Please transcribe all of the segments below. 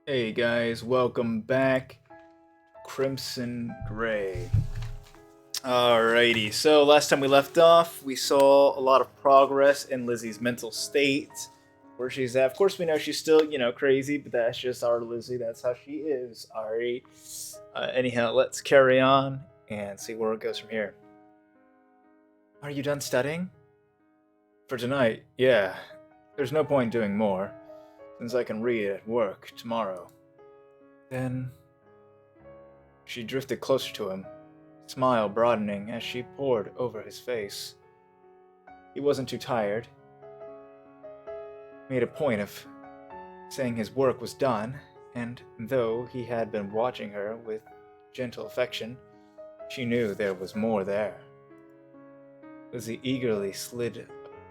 Hey guys, welcome back. Crimson Gray. Alrighty, so last time we left off, we saw a lot of progress in Lizzie's mental state, where she's at. Of course, we know she's still, crazy, but that's just our Lizzie. That's how she is. Alright. Anyhow, let's carry on and see where it goes from here. Are you done studying? For tonight, yeah. There's no point doing more, since I can read at work tomorrow. Then she drifted closer to him, smile broadening as she pored over his face. He wasn't too tired. Made a point of saying his work was done, and though he had been watching her with gentle affection, she knew there was more there. Lizzie eagerly slid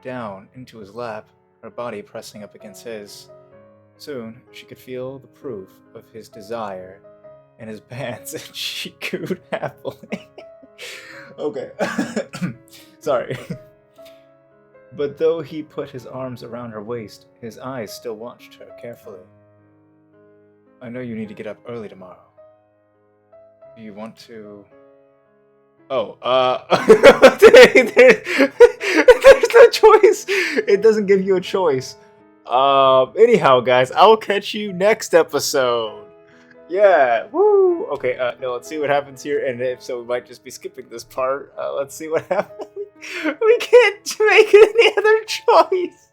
down into his lap, her body pressing up against his. Soon she could feel the proof of his desire in his pants, and she cooed happily. Okay. Sorry. But though he put his arms around her waist, his eyes still watched her carefully. I know you need to get up early tomorrow. Do you want to... Oh, there's no choice. It doesn't give you a choice. Anyhow, guys, I'll catch you next episode. Yeah, woo! Okay, no, let's see what happens here, and if so, we might just be skipping this part. Let's see what happens. We can't make any other choice.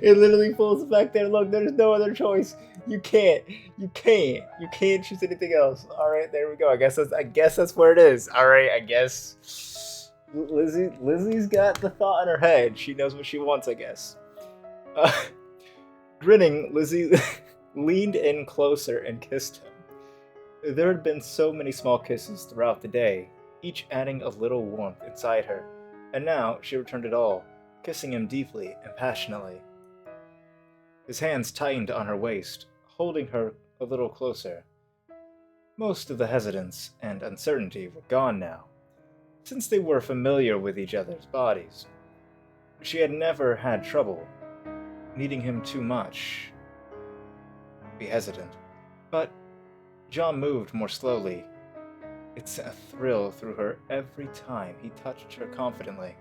It literally pulls back there. Look, there's no other choice. You can't. You can't choose anything else. All right, there we go. I guess that's where it is. All right, I guess. Lizzie's got the thought in her head. She knows what she wants, I guess. Uh, Grinning, Lizzie leaned in closer and kissed him. There had been so many small kisses throughout the day, each adding a little warmth inside her, and now she returned it all, kissing him deeply and passionately. His hands tightened on her waist, holding her a little closer. Most of the hesitance and uncertainty were gone now, since they were familiar with each other's bodies. She had never had trouble needing him too much. Be hesitant, but John moved more slowly. It sent a thrill through her every time he touched her confidently.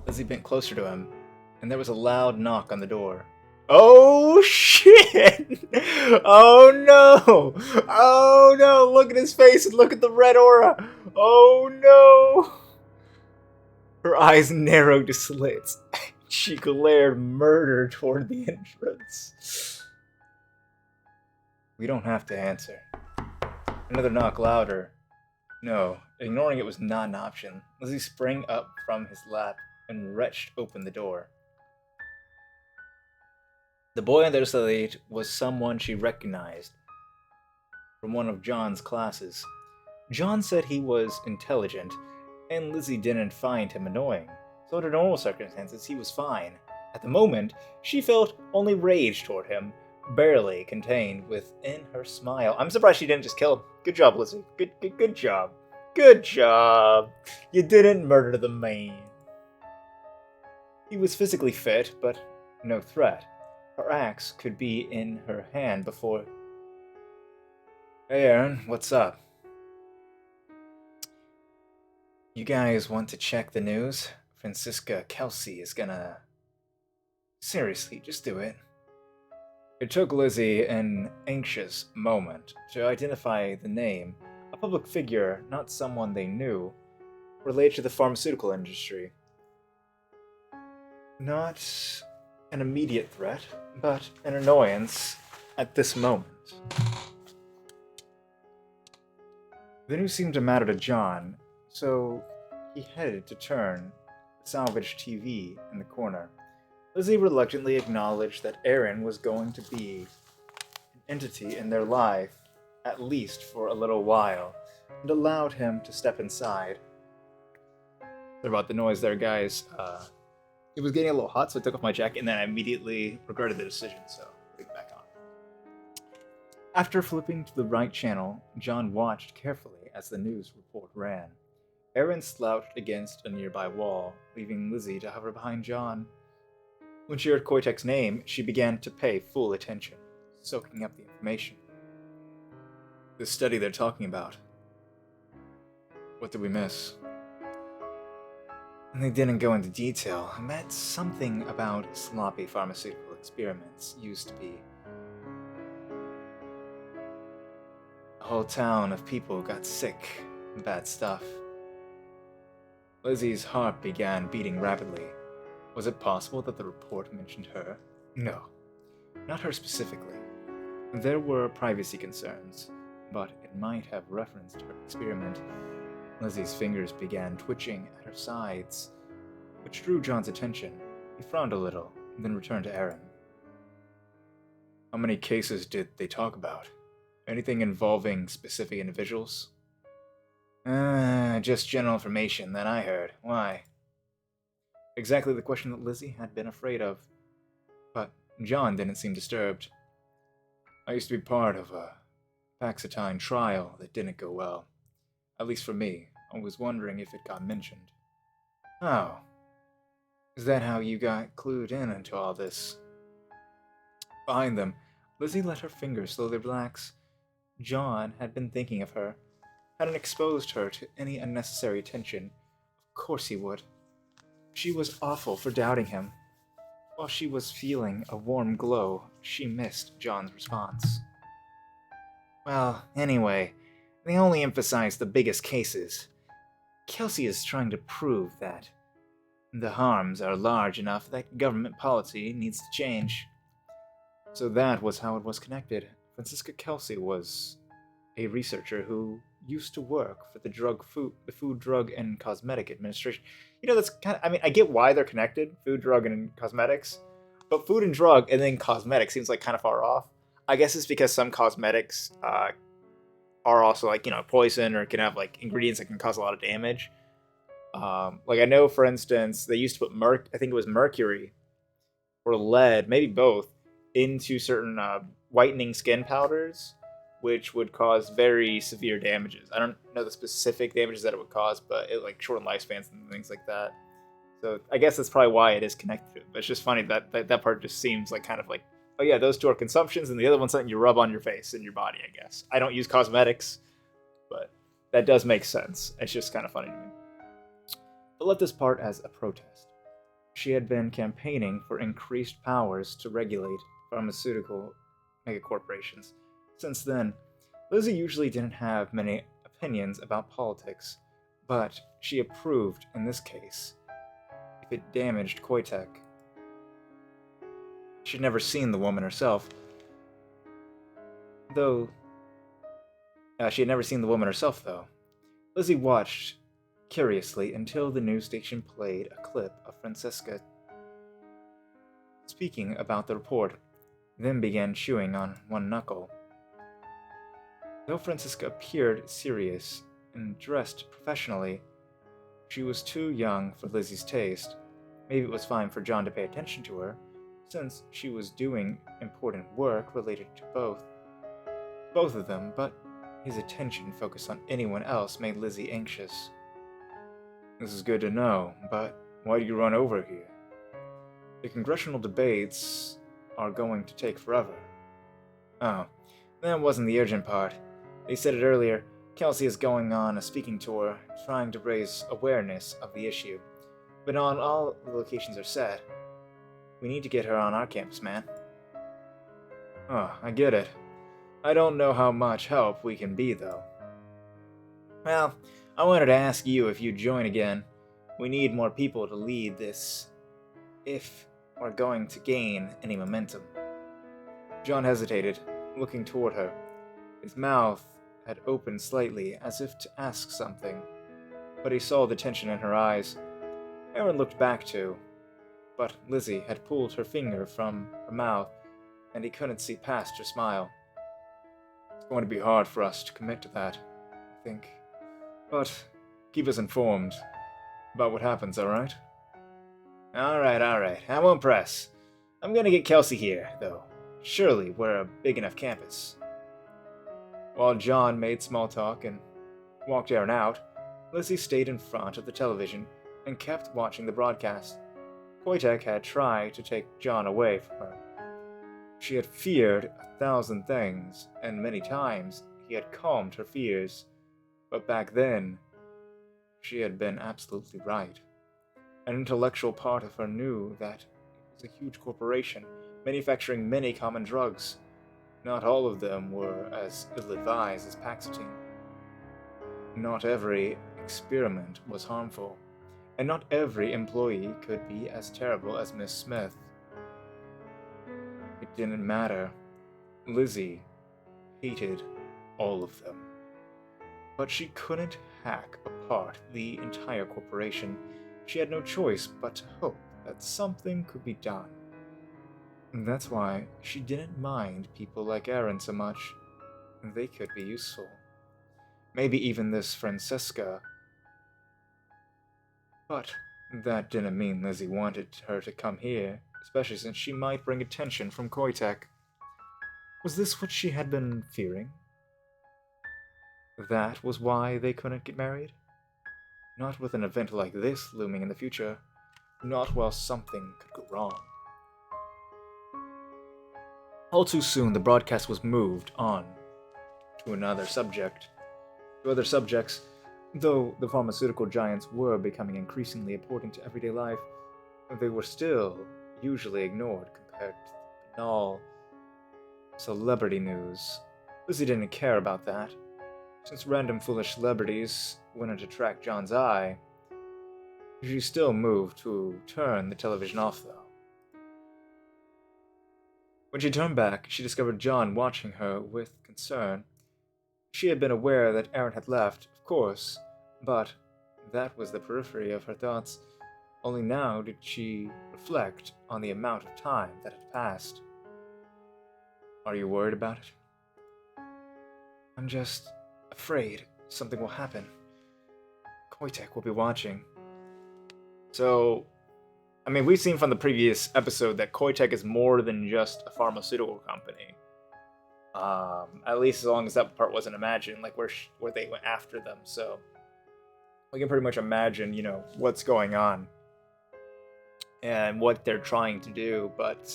Lizzie bent closer to him, and there was a loud knock on the door. Oh shit! Oh no! Oh no! Look at his face and look at the red aura! Oh no! Her eyes narrowed to slits. She glared murder toward the entrance. We don't have to answer. Another knock louder. No, ignoring it was not an option. Lizzie sprang up from his lap and wrenched open the door. The boy on the other side was someone she recognized from one of John's classes. John said he was intelligent, and Lizzie didn't find him annoying, so under normal circumstances he was fine. At the moment, she felt only rage toward him, barely contained within her smile. I'm surprised she didn't just kill him. Good job, Lizzie. Good job. Good job. You didn't murder the man. He was physically fit, but no threat. Her axe could be in her hand before... Hey, Aaron, what's up? You guys want to check the news? Francisca Kelsey is gonna... Seriously, just do it. It took Lizzie an anxious moment to identify the name, a public figure, not someone they knew, related to the pharmaceutical industry. Not an immediate threat, but an annoyance at this moment. The news seemed to matter to John, so he headed to turn the salvaged TV in the corner. Lizzie reluctantly acknowledged that Aaron was going to be an entity in their life, at least for a little while, and allowed him to step inside. Sorry about the noise there, guys. It was getting a little hot, so I took off my jacket, and then I immediately regretted the decision, so put it back on. After flipping to the right channel, John watched carefully as the news report ran. Aaron slouched against a nearby wall, leaving Lizzie to hover behind John. When she heard Koitek's name, she began to pay full attention, soaking up the information. The study they're talking about. What did we miss? They didn't go into detail, but something about sloppy pharmaceutical experiments used to be. A whole town of people got sick and bad stuff. Lizzie's heart began beating rapidly. Was it possible that the report mentioned her? No, not her specifically. There were privacy concerns, but it might have referenced her experiment. Lizzie's fingers began twitching at her sides, which drew John's attention. He frowned a little, then returned to Aaron. How many cases did they talk about? Anything involving specific individuals? Just general information that I heard. Why? Exactly the question that Lizzie had been afraid of. But John didn't seem disturbed. I used to be part of a Paxitine trial that didn't go well. At least for me. I was wondering if it got mentioned. Oh. Is that how you got clued in into all this? Behind them, Lizzie let her fingers slowly relax. John had been thinking of her. Hadn't exposed her to any unnecessary attention. Of course he would. She was awful for doubting him. While she was feeling a warm glow, she missed John's response. Well, anyway, they only emphasize the biggest cases. Kelsey is trying to prove that the harms are large enough that government policy needs to change. So that was how it was connected. Francisca Kelsey was a researcher who used to work for the Food, Drug, and Cosmetic Administration. You know, that's kind of, I mean, I get why they're connected, food, drug, and cosmetics, but food and drug and then cosmetics seems like kind of far off. I guess it's because some cosmetics are also like, poison or can have like ingredients that can cause a lot of damage. Like I know, for instance, they used to put I think it was mercury or lead, maybe both, into certain whitening skin powders, which would cause very severe damages. I don't know the specific damages that it would cause, but it like shorten lifespans and things like that. So I guess that's probably why it is connected to it. But it's just funny that part just seems like kind of like, oh yeah, those two are consumptions, and the other one's something you rub on your face and your body, I guess. I don't use cosmetics, but that does make sense. It's just kind of funny to me. But let this part as a protest. She had been campaigning for increased powers to regulate pharmaceutical megacorporations. Since then, Lizzie usually didn't have many opinions about politics, but she approved in this case if it damaged Koitek. She'd never seen the woman herself, though. Lizzie watched curiously until the news station played a clip of Francisca speaking about the report, then began chewing on one knuckle. Though Francisca appeared serious and dressed professionally, she was too young for Lizzie's taste. Maybe it was fine for John to pay attention to her, since she was doing important work related to both of them, but his attention focused on anyone else made Lizzie anxious. This is good to know, but why do you run over here? The congressional debates are going to take forever. Oh, that wasn't the urgent part. They said it earlier. Kelsey is going on a speaking tour, trying to raise awareness of the issue. But not all the locations are set. We need to get her on our campus, man. Oh, I get it. I don't know how much help we can be, though. Well, I wanted to ask you if you'd join again. We need more people to lead this, if we're going to gain any momentum. John hesitated, looking toward her. His mouth had opened slightly, as if to ask something, but he saw the tension in her eyes. Aaron looked back too, but Lizzie had pulled her finger from her mouth, and he couldn't see past her smile. It's going to be hard for us to commit to that, I think. But keep us informed about what happens, alright? Alright. I won't press. I'm gonna get Kelsey here, though. Surely we're a big enough campus. While John made small talk and walked Aaron out, Lizzie stayed in front of the television and kept watching the broadcast. Koitek had tried to take John away from her. She had feared 1,000 things, and many times he had calmed her fears, but back then, she had been absolutely right. An intellectual part of her knew that it was a huge corporation manufacturing many common drugs. Not all of them were as ill-advised as Paxotine. Not every experiment was harmful, and not every employee could be as terrible as Miss Smith. It didn't matter. Lizzie hated all of them. But she couldn't hack apart the entire corporation. She had no choice but to hope that something could be done. And that's why she didn't mind people like Aaron so much. They could be useful. Maybe even this Francesca. But that didn't mean Lizzie wanted her to come here, especially since she might bring attention from Koitek. Was this what she had been fearing? That was why they couldn't get married? Not with an event like this looming in the future. Not while something could go wrong. All too soon, the broadcast was moved on to other subjects, though the pharmaceutical giants were becoming increasingly important to everyday life. They were still usually ignored compared to the banal celebrity news. Lizzie didn't care about that. Since random foolish celebrities wouldn't attract John's eye, she still moved to turn the television off, though. When she turned back, she discovered John watching her with concern. She had been aware that Aaron had left, of course, but that was the periphery of her thoughts. Only now did she reflect on the amount of time that had passed. Are you worried about it? I'm just afraid something will happen. Koitek will be watching. So, I mean, we've seen from the previous episode that Koitek is more than just a pharmaceutical company. At least as long as that part wasn't imagined, like where they went after them. So we can pretty much imagine, what's going on and what they're trying to do. But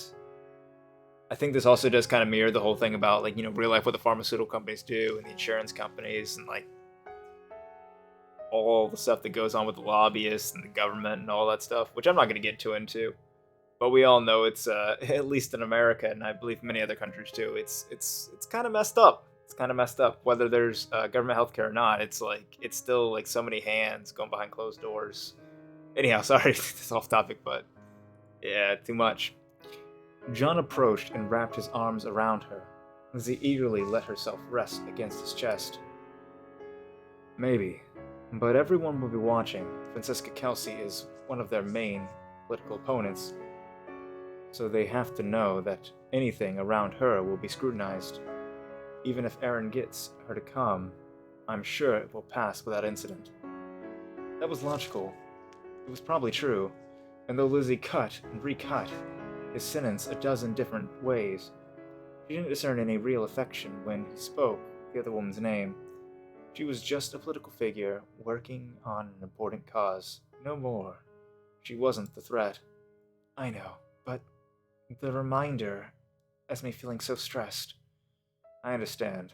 I think this also does kind of mirror the whole thing about, like, real life, what the pharmaceutical companies do and the insurance companies and, like, all the stuff that goes on with the lobbyists and the government and all that stuff, which I'm not going to get too into. But we all know it's, at least in America, and I believe many other countries too, it's kind of messed up. It's kind of messed up. Whether there's government healthcare or not, it's still like so many hands going behind closed doors. Anyhow, sorry, it's off topic, but yeah, too much. John approached and wrapped his arms around her. Lizzie eagerly let herself rest against his chest. Maybe, but everyone will be watching. Francesca Kelsey is one of their main political opponents, so they have to know that anything around her will be scrutinized. Even if Aaron gets her to come, I'm sure it will pass without incident. That was logical. It was probably true, and though Lizzie cut and recut his sentence a dozen different ways, she didn't discern any real affection when he spoke the other woman's name. She was just a political figure working on an important cause, no more. She wasn't the threat. I know, but the reminder has me feeling so stressed. I understand.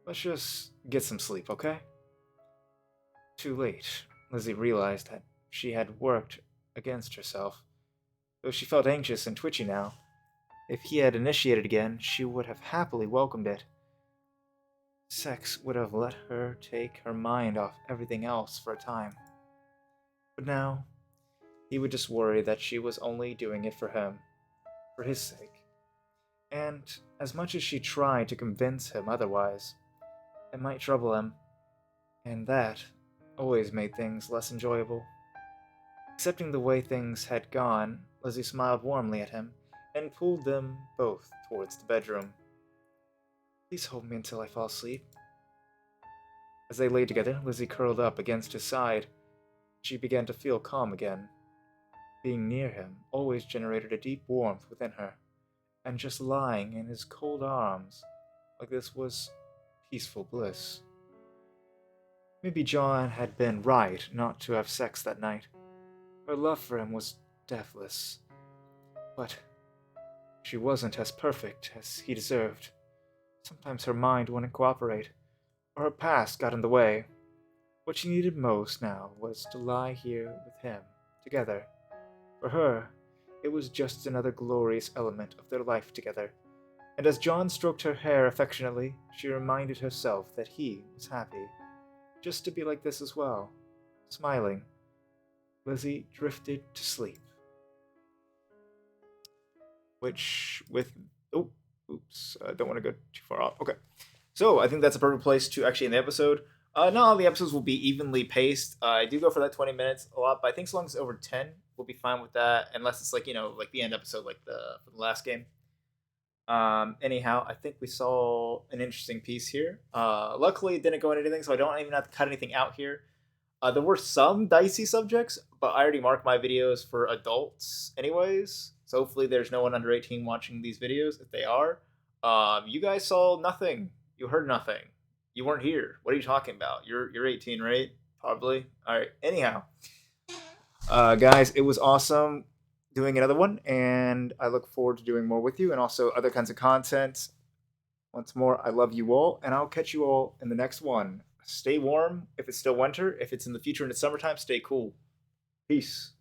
Let's just get some sleep, okay? Too late. Lizzie realized that she had worked against herself. Though she felt anxious and twitchy now, if he had initiated again, she would have happily welcomed it. Sex would have let her take her mind off everything else for a time. But now, he would just worry that she was only doing it for him, for his sake. And as much as she tried to convince him otherwise, it might trouble him, and that always made things less enjoyable. Accepting the way things had gone, Lizzie smiled warmly at him and pulled them both towards the bedroom. Please hold me until I fall asleep. As they lay together, Lizzie curled up against his side. She began to feel calm again. Being near him always generated a deep warmth within her, and just lying in his cold arms like this was peaceful bliss. Maybe John had been right not to have sex that night. Her love for him was deathless. But she wasn't as perfect as he deserved. Sometimes her mind wouldn't cooperate, or her past got in the way. What she needed most now was to lie here with him, together. For her, it was just another glorious element of their life together. And as John stroked her hair affectionately, she reminded herself that he was happy, just to be like this as well. Smiling, Lizzie drifted to sleep. Which, with. Oh, oops. I don't want to go too far off. Okay. So I think that's a perfect place to actually end the episode. Not all the episodes will be evenly paced. I do go for that 20 minutes a lot, but I think as long as it's over 10, we'll be fine with that. Unless it's like, like the end episode, like the last game. Anyhow, I think we saw an interesting piece here. Luckily, it didn't go into anything, so I don't even have to cut anything out here. There were some dicey subjects, but I already marked my videos for adults anyways. So hopefully there's no one under 18 watching these videos. If they are, you guys saw nothing. You heard nothing. You weren't here. What are you talking about? You're 18, right? Probably. All right. Anyhow, guys, it was awesome doing another one, and I look forward to doing more with you and also other kinds of content. Once more, I love you all, and I'll catch you all in the next one. Stay warm if it's still winter. If it's in the future and it's summertime, stay cool. Peace.